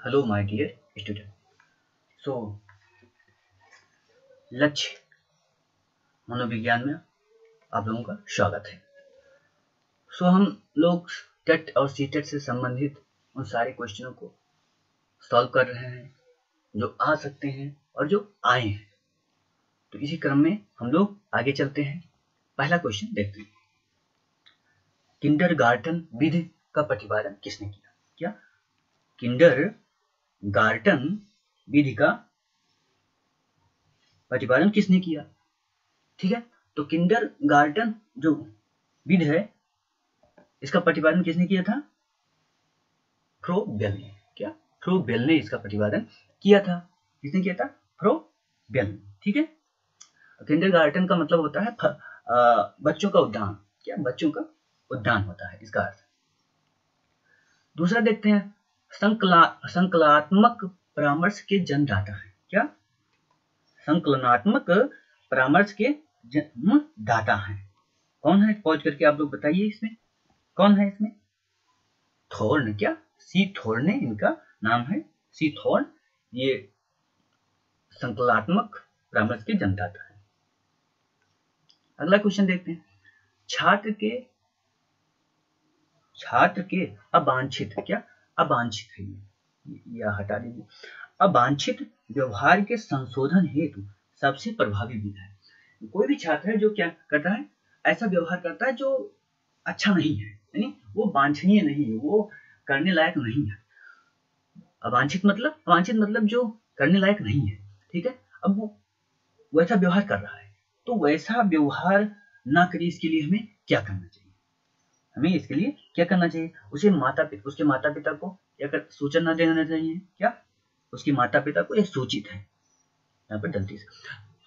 Hello my dear student. So लक्ष्य मनोविज्ञान में आप लोगों का स्वागत है। हम लोग टेट और सीटेट से संबंधित उन सारे क्वेश्चनों को सॉल्व कर रहे हैं जो आ सकते हैं और जो आए हैं। तो इसी क्रम में हम लोग आगे चलते हैं। पहला क्वेश्चन देखते हैं। किंडरगार्टन विधि का प्रतिपादन किसने किया? क्या किंडरगार्टन विधि का प्रतिपादन किसने किया? ठीक है, तो किंडरगार्टन जो विधि है इसका प्रतिपादन किसने किया था? फ्रोबेल ने। क्या? फ्रोबेल ने इसका प्रतिपादन किया था। किसने किया था? फ्रोबेल ने। ठीक है, किंडरगार्टन का मतलब होता है बच्चों का उद्यान। क्या? बच्चों का उद्यान होता है इसका अर्थ। दूसरा देखते हैं, संकलनात्मक परामर्श के जन्मदाता है। क्या? संकलनात्मक परामर्श के जन्मदाता हैं। कौन है? पॉज करके आप लोग बताइए इसमें कौन है। इसमें थॉर्न। क्या? सी थॉर्न है इनका नाम है, सी थॉर्न। ये संकलनात्मक परामर्श के जन्मदाता है। अगला क्वेश्चन देखते हैं। छात्र के अवांछित। क्या? अवांछित है ये हटा दीजिए। अवांछित व्यवहार के संशोधन हेतु सबसे प्रभावी विधि है। कोई भी छात्र है जो क्या करता है, ऐसा व्यवहार करता है जो अच्छा नहीं है, यानी वो वांछनीय नहीं है, वो करने लायक नहीं है। अवांछित मतलब जो करने लायक नहीं है। ठीक है, अब वो वैसा व्यवहार कर रहा है, तो वैसा व्यवहार ना करे इसके लिए हमें क्या करना चाहिए? हमें इसके लिए क्या करना चाहिए? उसके माता पिता को क्या सूचना देना चाहिए। क्या? उसके माता पिता को यह सूचित है, यहाँ पर गलती से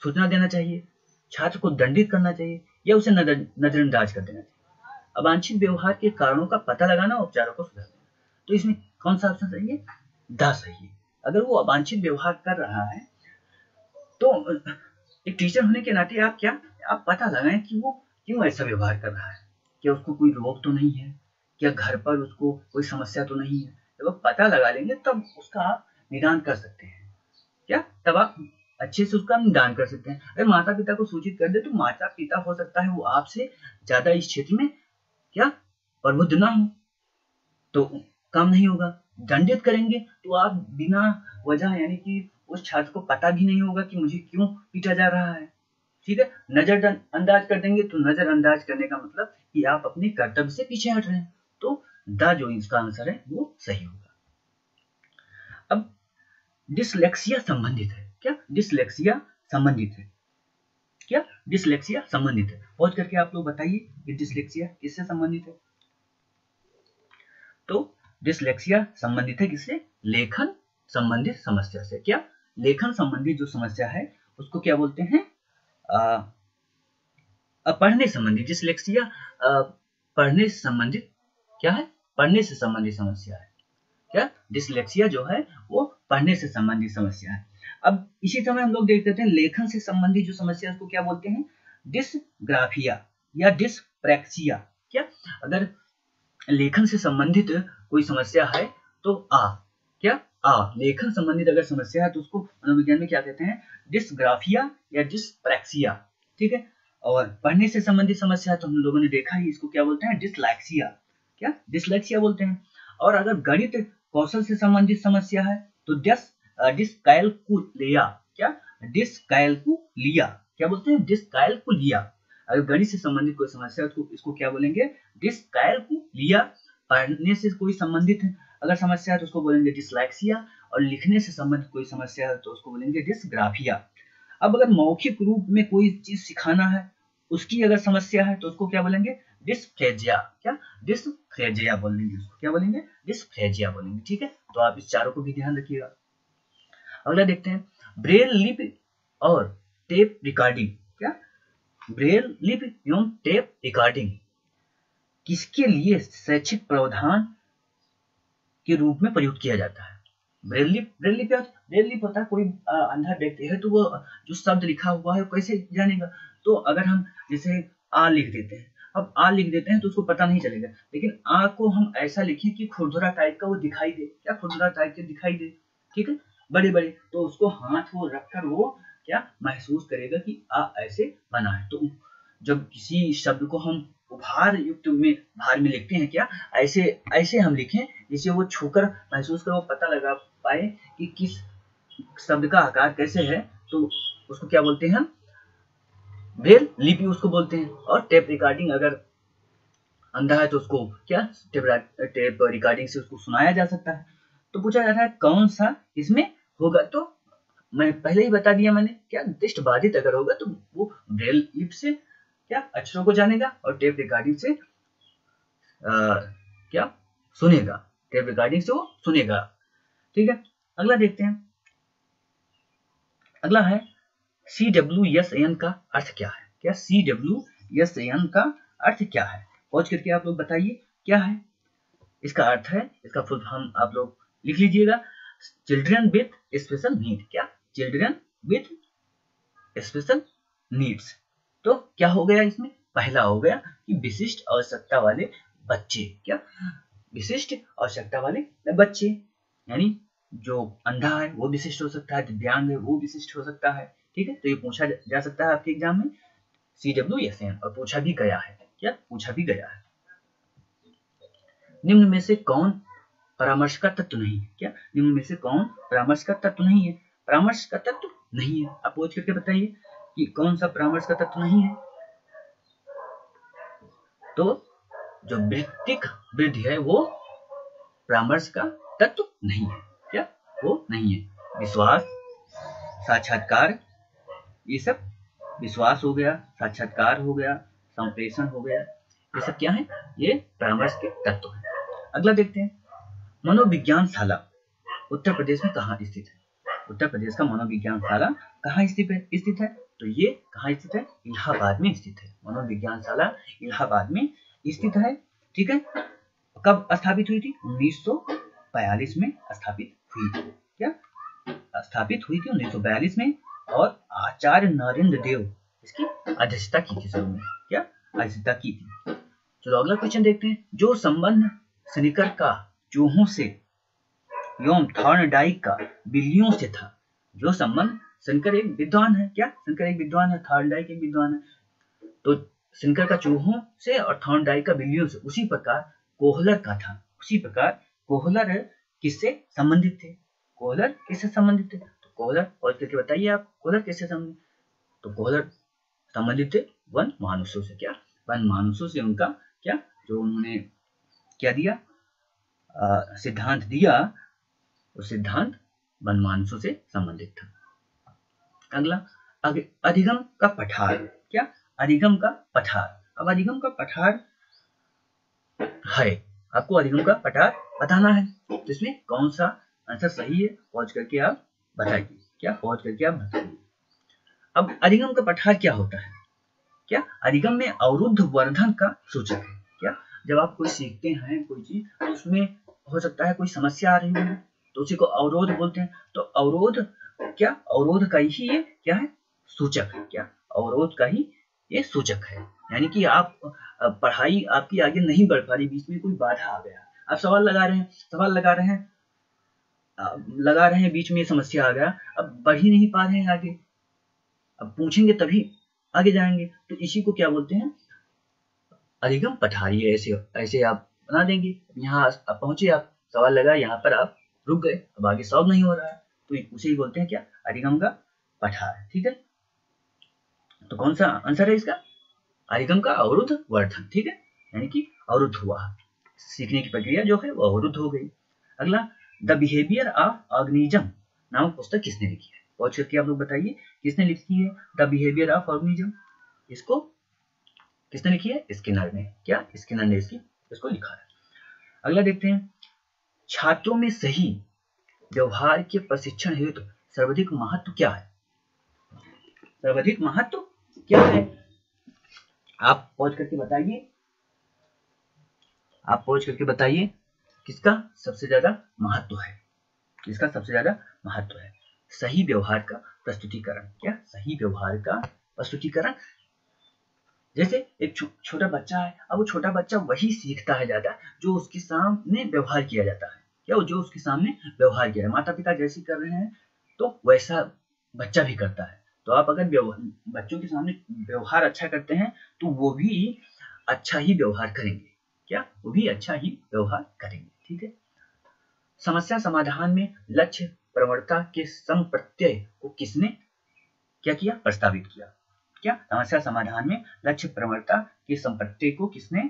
सूचना देना चाहिए। छात्र को दंडित करना चाहिए या उसे नजरअंदाज कर देना चाहिए। अवांछित व्यवहार के कारणों का पता लगाना और उपचारों को सुधारना। तो इसमें कौन सा ऑप्शन सही है? द सही है। अगर वो अवांछित व्यवहार कर रहा है तो एक टीचर होने के नाते आप पता लगाएं कि वो क्यों ऐसा व्यवहार कर रहा है। क्या उसको कोई रोग तो नहीं है? क्या घर पर उसको कोई समस्या तो नहीं है? जब आप पता लगा लेंगे तब उसका आप निदान कर सकते हैं। क्या? तब आप अच्छे से उसका निदान कर सकते हैं। अगर माता पिता को सूचित कर दे तो माता पिता हो सकता है वो आपसे ज्यादा इस क्षेत्र में क्या प्रबुद्ध ना हो, तो काम नहीं होगा। दंडित करेंगे तो आप बिना वजह, यानी कि उस छात्र को पता भी नहीं होगा कि मुझे क्यों पीटा जा रहा है। ठीक है, नजरअंदाज कर देंगे तो नजरअंदाज करने का मतलब कि आप अपने कर्तव्य से पीछे हट रहे हैं। तो द जो इसका आंसर है वो सही होगा। अब डिसलेक्सिया संबंधित है। क्या? डिसलेक्सिया संबंधित है। क्या? डिसलेक्सिया संबंधित है। पॉज करके आप लोग बताइए कि डिसलेक्सिया किससे संबंधित है? तो डिसलेक्सिया संबंधित है किससे? लेखन संबंधित समस्या से। क्या? लेखन संबंधित जो समस्या है उसको क्या बोलते हैं? पढ़ने संबंधित। डिसलेक्सिया पढ़ने से संबंधित क्या है? पढ़ने से संबंधित समस्या है। क्या? डिसलेक्सिया जो है वो पढ़ने से संबंधित समस्या है। अब इसी समय हम लोग देख लेते हैं लेखन से संबंधित जो समस्या है उसको क्या बोलते हैं? डिसग्राफिया या डिसप्रैक्सिया। क्या? अगर लेखन से संबंधित कोई समस्या है तो लेखन संबंधित अगर समस्या है तो उसको मनोविज्ञान में क्या कहते हैं? डिसग्राफिया या डिसप्रैक्सिया। ठीक है, और पढ़ने से संबंधित समस्या है तो हम लोगों ने देखा ही, इसको क्या बोलते हैं? डिसलैक्सिया। क्या? डिसलैक्सिया बोलते हैं। और अगर गणित कौशल से संबंधित समस्या है तो डिसकैलकुलिया। क्या? डिसकैलकुलिया। क्या बोलते हैं? डिसकैलकुलिया। अगर गणित से संबंधित कोई समस्या है तो इसको क्या बोलेंगे? डिसकैलकुलिया। पढ़ने से कोई संबंधित अगर समस्या है तो उसको बोलेंगे डिसलैक्सिया, और लिखने से संबंधित कोई समस्या है तो उसको बोलेंगे डिसग्राफिया। अब अगर मौखिक रूप में कोई चीज सिखाना है उसकी अगर समस्या है तो उसको क्या बोलेंगे? डिस्फ्रेजिया। क्या? डिस्फ्रेजिया बोलेंगे उसको। क्या बोलेंगे? डिस्फ्रेजिया बोलेंगे। ठीक है, तो आप इस चारों को भी ध्यान रखिएगा। अगला देखते हैं, ब्रेल लिपि और टेप रिकॉर्डिंग। क्या? ब्रेल लिपि एवं टेप रिकॉर्डिंग किसके लिए शैक्षिक प्रावधान के रूप में प्रयुक्त किया जाता है? ब्रेल लिप होता है, कोई अंधा व्यक्ति है तो वो जो शब्द लिखा हुआ है कैसे जानेगा? तो अगर हम जैसे आ लिख देते हैं अब आ लिख देते हैं तो उसको पता नहीं चलेगा, लेकिन आ को हम ऐसा लिखें कि खुरदुरा टाइप का वो दिखाई दे, क्या खुरदुरा टाइप के दिखाई दे, ठीक है, बड़े बड़े, तो उसको हाथ वो रखकर वो क्या महसूस करेगा कि आ ऐसे बना है। तो जब किसी शब्द को हम उभार युक्त में भार में लिखते हैं, क्या ऐसे ऐसे हम लिखें जिसे वो छूकर महसूस कर वो पता लगा पाए कि किस शब्द का आकार कैसे है, तो उसको क्या बोलते हैं, ब्रेल लिपि उसको बोलते हैं। और टेप रिकॉर्डिंग अगर अंधा है तो उसको क्या टेप रिकॉर्डिंग से उसको सुनाया जा सकता है। तो पूछा जा रहा है कौन सा इसमें होगा, तो मैं पहले ही बता दिया मैंने, क्या दृष्टि बाधित अगर होगा तो वो ब्रेल लिप से क्या अक्षरों को जानेगा और टेप रिकॉर्डिंग से क्या सुनेगा, टेप रिकॉर्डिंग से वो सुनेगा, ठीक है। अगला देखते हैं, अगला है CWSN का अर्थ क्या है, क्या CWSN का अर्थ क्या है, पहुंच करके आप लोग बताइए क्या है इसका अर्थ है। इसका फुल फॉर्म आप लोग लिख लीजिएगा, चिल्ड्रन विथ स्पेशल नीड, क्या चिल्ड्रन विथ स्पेशल नीड्स। तो क्या हो गया इसमें, पहला हो गया कि विशिष्ट आवश्यकता वाले बच्चे, क्या विशिष्ट आवश्यकता वाले बच्चे, यानी जो अंधा है वो विशिष्ट हो सकता है, दिव्यांग है वो विशिष्ट हो सकता है, ठीक है। तो ये पूछा जा सकता है आपके एग्जाम में CWSN, और पूछा भी गया है, क्या पूछा भी गया है। निम्न में से कौन परामर्श का तत्व नहीं है, क्या निम्न में से कौन परामर्श का तत्व नहीं है, परामर्श का तत्व नहीं है, आप पूछ करके बताइए कि कौन सा परामर्श का तत्व नहीं है। तो जो वृत्तिक वृद्धि है वो परामर्श का तत्व नहीं है, क्या वो नहीं है। विश्वास, साक्षात्कार, ये सब विश्वास हो गया, साक्षात्कार हो गया, संप्रेषण हो गया, ये सब क्या है, ये परामर्श के तत्व है। अगला देखते हैं, मनोविज्ञान शाला उत्तर प्रदेश में कहाँ स्थित है, उत्तर प्रदेश का मनोविज्ञान शाला कहाँ स्थित है, तो ये कहाँ स्थित है, इलाहाबाद में स्थित है। मनोविज्ञान शाला इलाहाबाद में स्थित है, ठीक है। कब स्थापित हुई थी, 1942 में स्थापित हुई थी, क्या स्थापित हुई थी 1942 में, और आचार्य नरेंद्र देव इसकी अध्यक्षता की थी शुरू में, क्या अध्यक्षता की थी। चलो अगला क्वेश्चन देखते हैं, जो संबंध स्निकर का चूहों से एवं थॉर्नडाइक का बिल्लियों से था, जो संबंध, स्निकर एक विद्वान है, क्या स्निकर एक विद्वान है, थॉर्नडाइक एक विद्वान है, तो स्निकर का चूहों से और थॉर्नडाइक का बिल्लियों से उसी प्रकार कोहलर का था, उसी प्रकार कोहलर किससे संबंधित थे, कोहलर किससे संबंधित थे, तो कोहलर और करके बताइए आप, कोहलर किससे संबंधित, तो कोहलर संबंधित थे वन मानुषों से, क्या वन मानुषों से उनका क्या जो उन्होंने क्या दिया सिद्धांत दिया, वो सिद्धांत वन मानुषों से संबंधित था। अगला अधिगम का पठार, क्या अधिगम का पठार, अब अधिगम का पठार है, आपको अधिगम का पठार बताना है, तो इसमें कौन सा आंसर सही है, पहुंच करके आप बताइए, क्या पहुंच करके आप बताइए। अब अधिगम का पठार क्या होता है, क्या अधिगम में अवरुद्ध वर्धन का सूचक है, क्या जब आप कोई सीखते हैं कोई चीज तो उसमें हो सकता है कोई समस्या आ रही हो तो उसी को अवरोध बोलते हैं, तो अवरोध क्या अवरोध का ही ये क्या है सूचक है, क्या अवरोध का ही ये सूचक है, यानी कि आप पढ़ाई आपकी आगे नहीं बढ़ पा रही, बीच में कोई बाधा आ गया, आप सवाल लगा रहे हैं बीच में समस्या आ गया, अब बढ़ ही नहीं पा रहे हैं आगे, अब पूछेंगे तभी आगे जाएंगे, तो इसी को क्या बोलते हैं अधिगम पठारी। ऐसे आप बना देंगे, यहाँ आप पहुंचे, आप सवाल लगा, यहाँ पर आप रुक गए, अब आगे सॉल्व नहीं हो रहा है, तो उसे ही बोलते हैं क्या अधिगम का पठार, ठीक है। तो कौन सा आंसर है इसका, अधिगम का अवरुद्ध वर्धन, ठीक है, यानी कि अवरुद्ध हुआ, सीखने की प्रक्रिया जो है वो अवरुद्ध हो गई। अगला, द बिहेवियर ऑफ ऑर्गेनिज्म नामक पुस्तक किसने लिखी है, पहुंच करके आप लोग बताइए किसने लिखी है द बिहेवियर ऑफ ऑर्गेनिज्म, इसको किसने लिखी है, स्किनर ने, क्या स्किनर ने इसको लिखा है। अगला देखते हैं, छात्रों में सही व्यवहार के प्रशिक्षण हेतु सर्वाधिक महत्व क्या है, सर्वाधिक महत्व क्या है, आप पहुंच करके बताइए, किसका सबसे ज्यादा महत्व है, किसका सबसे ज्यादा महत्व है, सही व्यवहार का प्रस्तुतिकरण, क्या सही व्यवहार का प्रस्तुतिकरण जैसे एक छोटा बच्चा है, अब वो छोटा बच्चा वही सीखता है ज्यादा जो उसके सामने व्यवहार किया जाता है, क्या जो उसके सामने व्यवहार किया है, माता पिता जैसी कर रहे हैं तो वैसा बच्चा भी करता है। तो आप अगर बच्चों के सामने व्यवहार अच्छा करते हैं तो वो भी अच्छा ही व्यवहार करेंगे, क्या वो भी अच्छा ही व्यवहार करेंगे। ठीक है। समस्या समाधान में लक्ष्य प्रवणता के संप्रत्यय को किसने क्या किया, प्रस्तावित किया। क्या समस्या समाधान में लक्ष्य प्रवणता के संप्रत्यय को किसने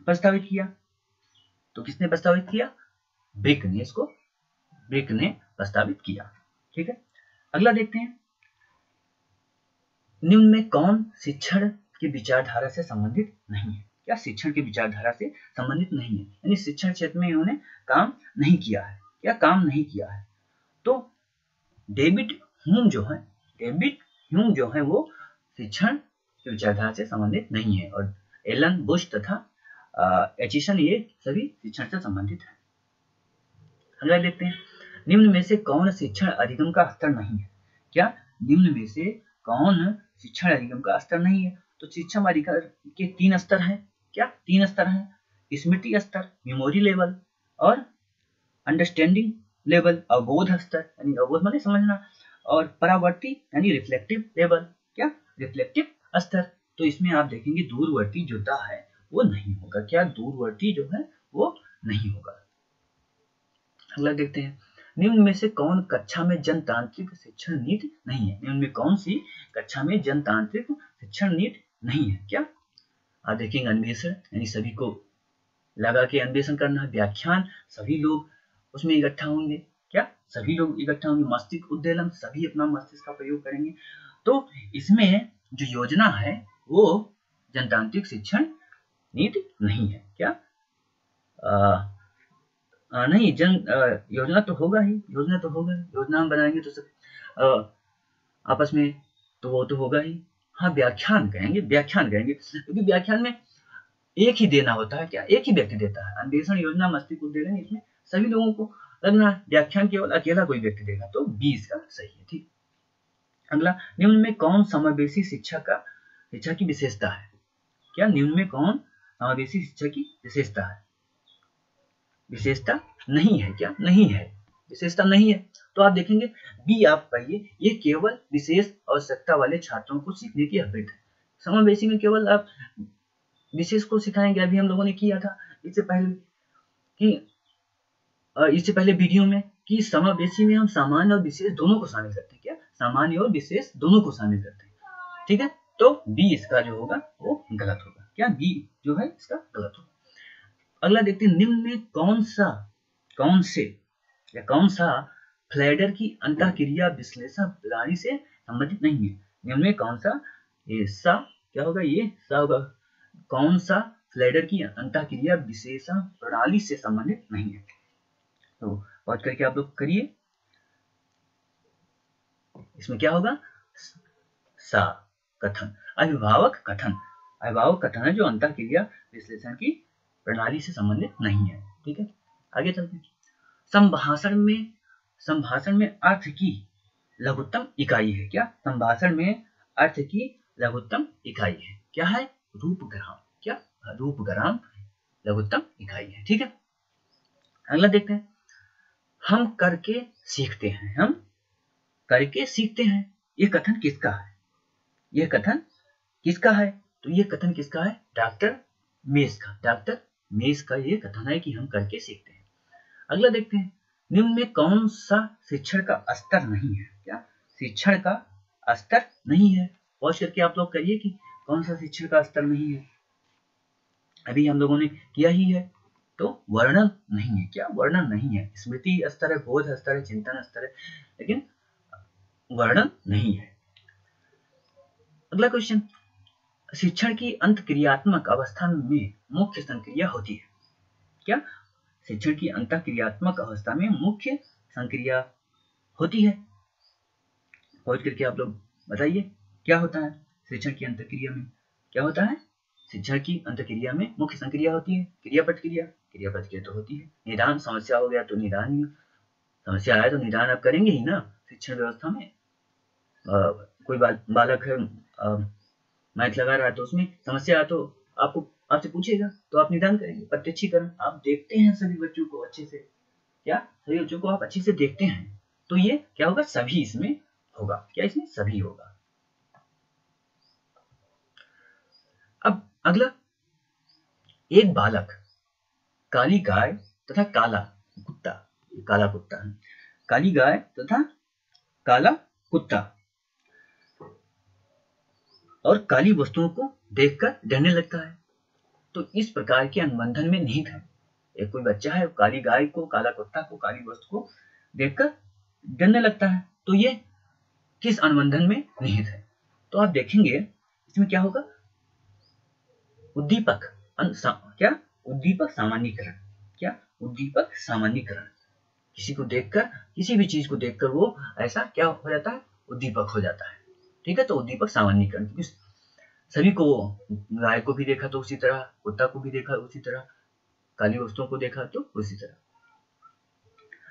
प्रस्तावित किया, तो किसने प्रस्तावित किया, ब्रिक ने, इसको ब्रिक ने प्रस्तावित किया। ठीक है। अगला देखते हैं, निम्न में कौन शिक्षण की विचारधारा से संबंधित नहीं है। क्या शिक्षण की विचारधारा से संबंधित नहीं है, यानी शिक्षण क्षेत्र में इन्होंने काम नहीं किया है, क्या काम नहीं किया है। तो डेविड ह्यूम जो है वो शिक्षण की विचारधारा से संबंधित नहीं है, और एलन बुश तथा एचिसन ये सभी शिक्षण से संबंधित है। अगला देखते हैं, निम्न में से कौन शिक्षण अधिगम का स्तर नहीं है। क्या निम्न में से कौन शिक्षण अधिगम का स्तर नहीं है, तो शिक्षा अधिकार के 3 स्तर हैं। क्या 3 स्तर हैं, स्मृति स्तर, मेमोरी लेवल और अंडरस्टैंडिंग लेवल, अवबोध स्तर यानी अवबोध माने समझना, और परावर्ती यानी रिफ्लेक्टिव लेवल, क्या रिफ्लेक्टिव स्तर। तो इसमें आप देखेंगे दूरवर्ती जो है वो नहीं होगा, क्या दूरवर्ती जो है वो नहीं होगा। अगला देखते हैं, निम्न में से कौन कक्षा में जनतांत्रिक शिक्षण नीति नहीं है। निम्न में कौन सी कक्षा में जनतांत्रिक शिक्षण नीति नहीं है। क्या आप देखेंगे अन्वेषण यानी सभी को लगा के अन्वेषण करना, व्याख्यान सभी लोग उसमें इकट्ठा होंगे, क्या सभी लोग इकट्ठा होंगे, मस्तिष्क उद्वेलन सभी अपना मस्तिष्क का प्रयोग करेंगे। तो इसमें जो योजना है वो जनतांत्रिक शिक्षण नीति नहीं है। क्या नहीं योजना तो होगा ही, योजना हम बनाएंगे तो सब आपस में तो वो तो होगा ही। हाँ व्याख्यान कहेंगे क्योंकि व्याख्यान में एक ही देना होता है, क्या एक ही व्यक्ति देता है। अन्वेषण, योजना, मस्तिष्क उद्वेलन इसमें सभी लोगों को लगना, व्याख्यान केवल अकेला कोई व्यक्ति देगा, तो 20 का सही है। ठीक। अगला, निम्न में कौन समावेशी शिक्षा की विशेषता है। क्या निम्न में कौन समावेशी शिक्षा की विशेषता है, विशेषता नहीं है। क्या नहीं है, विशेषता नहीं है। तो आप देखेंगे बी आप कहिए, ये केवल विशेष आवश्यकता वाले छात्रों को सीखने की अभिवृत्ति है। समावेशी में केवल आप विशेष को सिखाएंगे। अभी हम लोगों ने किया था इससे पहले वीडियो में कि समावेशी में हम सामान्य और विशेष दोनों को शामिल करते हैं। क्या सामान्य और विशेष दोनों को शामिल करते हैं। ठीक है। तो बी इसका जो होगा वो गलत होगा। क्या बी जो है इसका गलत होगा। अगला देखते हैं, निम्न में कौन सा फ्लैडर की अंतःक्रिया विश्लेषण प्रणाली से संबंधित नहीं है। निम्न में कौन सा, ये सा क्या होगा, ये सा होगा, कौन सा फ्लैडर की अंतःक्रिया विश्लेषण प्रणाली से संबंधित नहीं है। तो पहुंच करके आप लोग करिए, इसमें क्या होगा, सा कथन, अभिभावक कथन है जो अंतःक्रिया विश्लेषण की प्रणाली से संबंधित नहीं है। ठीक है। आगे चलते हैं, संभाषण में अर्थ की लघुत्तम इकाई है। क्या संभाषण में अर्थ की लघुत्तम इकाई है, क्या है, रूपग्राम। क्या रूपग्राम लघुत्तम इकाई है। ठीक है। अगला देखते हैं, हम करके सीखते हैं, ये कथन किसका है, तो ये कथन किसका है, डॉक्टर मेस का ये कथन है कि हम करके सीखते हैं। अगला देखते हैं, निम्न में कौन सा शिक्षण का स्तर नहीं है। क्या शिक्षण का स्तर नहीं है। पॉज करके आप लोग करिए कि कौन सा शिक्षण का स्तर नहीं है। अभी हम लोगों ने किया ही है, तो वर्णन नहीं है। क्या वर्णन नहीं है। स्मृति स्तर है, बोध स्तर है, चिंतन स्तर है, लेकिन वर्णन नहीं है। अगला क्वेश्चन, शिक्षण की अंतक्रियात्मक अवस्था में मुख्य संक्रिया होती है। क्या शिक्षण की अंतक्रियात्मक अवस्था में मुख्य संक्रिया होती है। खोज करके आप लोग बताइए क्या होता है शिक्षण की अंतक्रिया में, क्या होता है। शिक्षण की अंतक्रिया में मुख्य संक्रिया होती है क्रिया प्रतिक्रिया तो होती है। निदान, समस्या हो गया तो निदान ही, समस्या आए तो निदान आप करेंगे ही ना। शिक्षण व्यवस्था में कोई बालक है, मैथ लगा रहा है तो उसमें समस्या तो आपसे पूछेगा, तो आप निदान करेंगे। प्रत्यक्षीकरण, आप देखते हैं सभी बच्चों को अच्छे से, क्या सभी बच्चों को आप अच्छे से देखते हैं, तो ये क्या होगा, सभी इसमें होगा। क्या इसमें सभी होगा। अब अगला, एक बालक काली गाय तथा काला कुत्ता, काला कुत्ता है, काली गाय तथा काला कुत्ता और काली वस्तुओं को देखकर डरने लगता है। तो इस प्रकार के अनुबंधन में निहित है। एक कोई बच्चा है, काली गाय को, काला कुत्ता को, काली वस्तु को देखकर डरने लगता है, तो ये किस अनुबंधन में निहित है। तो आप देखेंगे इसमें क्या होगा, उद्दीपक, क्या उद्दीपक सामान्यीकरण, क्या उद्दीपक सामान्यीकरण। किसी को देखकर, किसी भी चीज को देखकर वो ऐसा क्या हो जाता है, उद्दीपक हो जाता है। ठीक है, तो उद्दीपक सामान्यीकरण, क्योंकि सभी को, गाय को भी देखा तो उसी तरह, कुत्ता को भी देखा उसी तरह, काली वस्तुओं को देखा तो उसी तरह।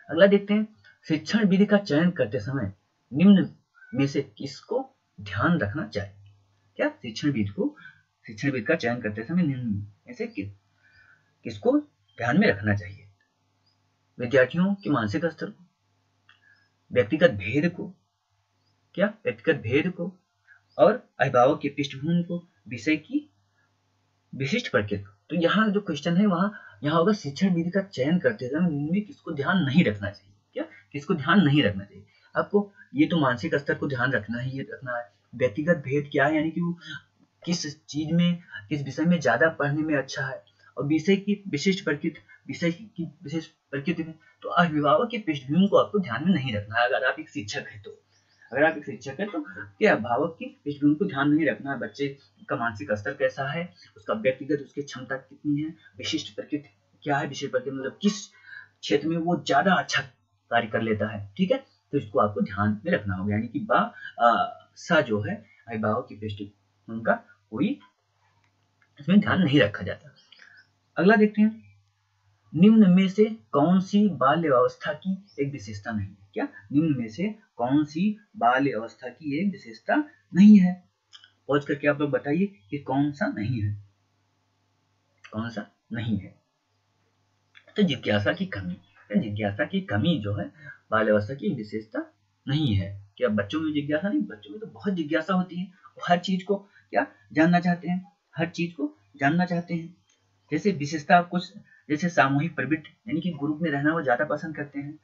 अगला देखते हैं, शिक्षण विधि का चयन करते समय निम्न में से किसको ध्यान रखना चाहिए। क्या शिक्षण विधि का चयन करते समय निम्न में से किसको ध्यान में रखना चाहिए। विद्यार्थियों के मानसिक स्तर को, व्यक्तिगत भेद को, क्या व्यक्तिगत भेद को और अभिभावक की पृष्ठभूमि को, विषय की विशिष्ट प्रकृति। तो यहाँ जो क्वेश्चन है वहां यहाँ होगा, शिक्षण विधि का चयन करते समय इनमें किसको ध्यान नहीं रखना चाहिए। क्या किसको ध्यान नहीं रखना चाहिए। आपको ये तो मानसिक स्तर को ध्यान रखना ही रखना है। व्यक्तिगत भेद क्या है, यानी कि वो किस चीज में, किस विषय में ज्यादा पढ़ने में अच्छा है, और विषय की विशिष्ट प्रकृति, विषय की विशिष्ट प्रकृति में, तो अभिभावक की पृष्ठभूमि को आपको ध्यान में नहीं रखना है। अगर आप एक शिक्षक है तो, क्या अभिभावक की पृष्ठभूमि को ध्यान नहीं रखना है। बच्चे का मानसिक स्तर कैसा है, उसका व्यक्तिगत, उसकी क्षमता कितनी है, विशिष्ट प्रकृति क्या है, विशिष्ट प्रकृति मतलब किस क्षेत्र में वो ज्यादा अच्छा कार्य कर लेता है। ठीक है, तो इसको आपको ध्यान में रखना होगा, यानी कि सा जो है अभिभावक की पृष्ठभूमि का कोई इसमें ध्यान नहीं रखा जाता। अगला देखते हैं, निम्न में से कौन सी बाल्य अवस्था की एक विशेषता नहीं है। क्या निम्न में से कौन सी बाल्य अवस्था की एक विशेषता नहीं है। पहुंच करके आप लोग बताइए कि कौन सा नहीं है, कौन सा नहीं है। तो जिज्ञासा की कमी, जिज्ञासा की कमी जो है बाल्य अवस्था की विशेषता नहीं है। क्या बच्चों में जिज्ञासा नहीं, बच्चों में तो बहुत जिज्ञासा होती है, हर चीज को क्या जानना चाहते हैं, हर चीज को जानना चाहते हैं। जैसे विशेषता कुछ, जैसे सामूहिक प्रवृत्ति, यानी कि ग्रुप में रहना वो ज्यादा पसंद करते हैं।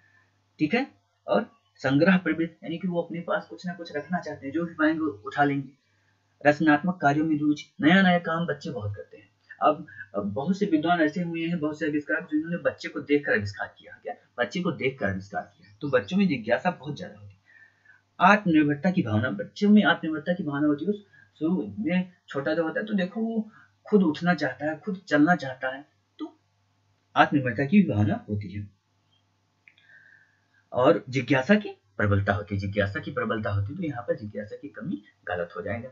ठीक है, और संग्रह प्रवृत्ति, यानी कि वो अपने पास कुछ ना कुछ रखना चाहते हैं, जो भी पाएंगे उठा लेंगे। रचनात्मक कार्यों में रुचि, नया नया काम बच्चे बहुत करते हैं। अब बहुत से विद्वान ऐसे हुए हैं, बहुत से आविष्कार जिन्होंने बच्चे को देखकर आविष्कार किया। क्या बच्चे को देखकर आविष्कार किया, तो बच्चों में जिज्ञासा बहुत ज्यादा होती है। आत्मनिर्भरता की भावना, बच्चों में आत्मनिर्भरता की भावना होती है। शुरू में छोटा जो होता है तो देखो वो खुद उठना चाहता है, खुद चलना चाहता है, तो आत्मनिर्भरता की भावना होती है। और जिज्ञासा की प्रबलता होती है, जिज्ञासा की प्रबलता होती है, तो यहाँ पर जिज्ञासा की कमी गलत हो जाएगा।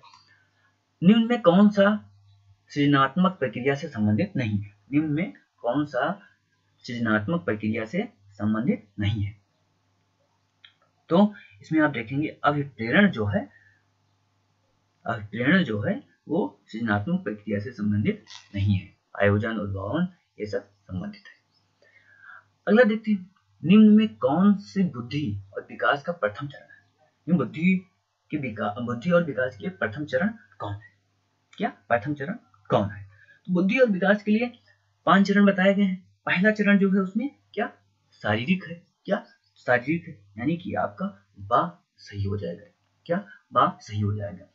निम्न में कौन सा सृजनात्मक प्रक्रिया से संबंधित नहीं है। निम्न में कौन सा सृजनात्मक प्रक्रिया से संबंधित नहीं है। तो इसमें आप देखेंगे अभिप्रेरण जो है, अभिप्रेरण जो है वो सृजनात्मक प्रक्रिया से संबंधित नहीं है। आयोजन, उद्भावन ये सब संबंधित है। अगला देखते हैं, निम्न में कौन सी बुद्धि और विकास का प्रथम चरण है। बुद्धि और विकास के लिए प्रथम चरण कौन है। क्या प्रथम चरण कौन है। तो बुद्धि और विकास के लिए 5 चरण बताए गए हैं। पहला चरण जो है उसमें क्या शारीरिक है, क्या शारीरिक है, यानी कि आपका बा सही हो जाएगा। क्या बा सही हो जाएगा।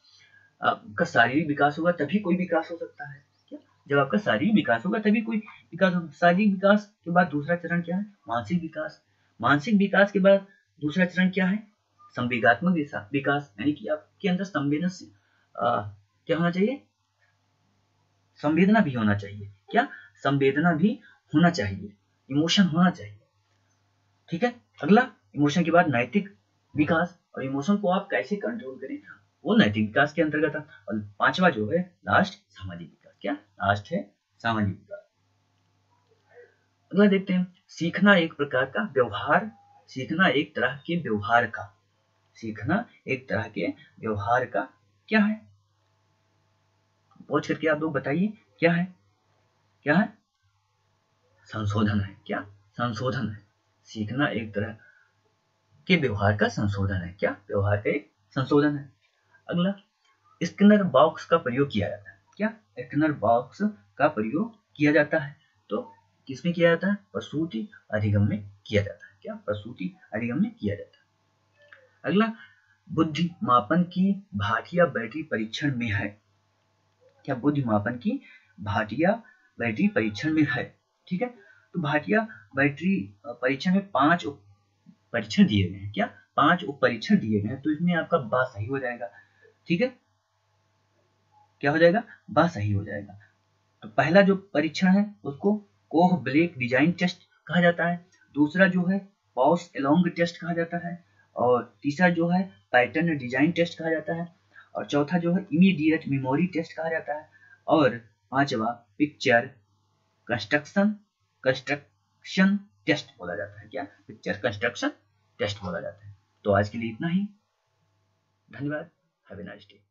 आपका शारीरिक विकास होगा तभी कोई विकास हो सकता है। क्या जब आपका शारीरिक विकास होगा तभी कोई विकास होगा। शारीरिक विकास के बाद दूसरा चरण क्या है, मानसिक विकास। मानसिक विकास के बाद दूसरा चरण क्या है, संवेगात्मक विकास, यानी कि आपके अंदर संवेदनशील क्या होना चाहिए, संवेदना भी होना चाहिए। क्या संवेदना भी होना चाहिए, इमोशन होना चाहिए। ठीक है, अगला इमोशन के बाद नैतिक विकास, और इमोशन को आप कैसे कंट्रोल करें वो नैतिक विकास के अंतर्गत है। और 5वां जो है लास्ट सामाजिक विकास। क्या लास्ट है सामाजिक विकास। अगला देखते हैं, सीखना एक प्रकार का व्यवहार, सीखना एक तरह के व्यवहार का, सीखना एक तरह के व्यवहार का क्या है, पहुंच करके आप लोग बताइए क्या है, क्या है? संशोधन है। क्या? संशोधन है। सीखना एक तरह के व्यवहार का संशोधन है। क्या? व्यवहार का एक संशोधन है। अगला, स्किनर बॉक्स का प्रयोग किया जाता है। क्या? स्किनर बॉक्स का प्रयोग किया जाता है। तो किसमें किया जाता है? प्रसूति अधिगम में किया जाता है। क्या? प्रसूति अधिगम में किया जाता है। अगला, बुद्धि मापन की भाटिया बैटरी परीक्षण में है। क्या? बुद्धि मापन की भाटिया बैटरी परीक्षण में है। ठीक है, तो भाटिया बैटरी परीक्षण में 5 परीक्षण दिए गए हैं। क्या? 5 उप परीक्षण दिए गए हैं, तो इसमें आपका बा सही हो जाएगा। ठीक है, क्या हो जाएगा? बा सही हो जाएगा। तो पहला जो परीक्षण है उसको कोह ब्लेक डिजाइन टेस्ट कहा जाता है, दूसरा जो है पॉस एलोंग टेस्ट कहा जाता है, और तीसरा जो है पैटर्न डिजाइन टेस्ट कहा जाता है, और चौथा जो है इमीडिएट मेमोरी टेस्ट कहा जाता है, और पांचवा पिक्चर कंस्ट्रक्शन टेस्ट बोला जाता है। क्या? पिक्चर कंस्ट्रक्शन टेस्ट बोला जाता है। तो आज के लिए इतना ही। धन्यवाद। Have a nice day.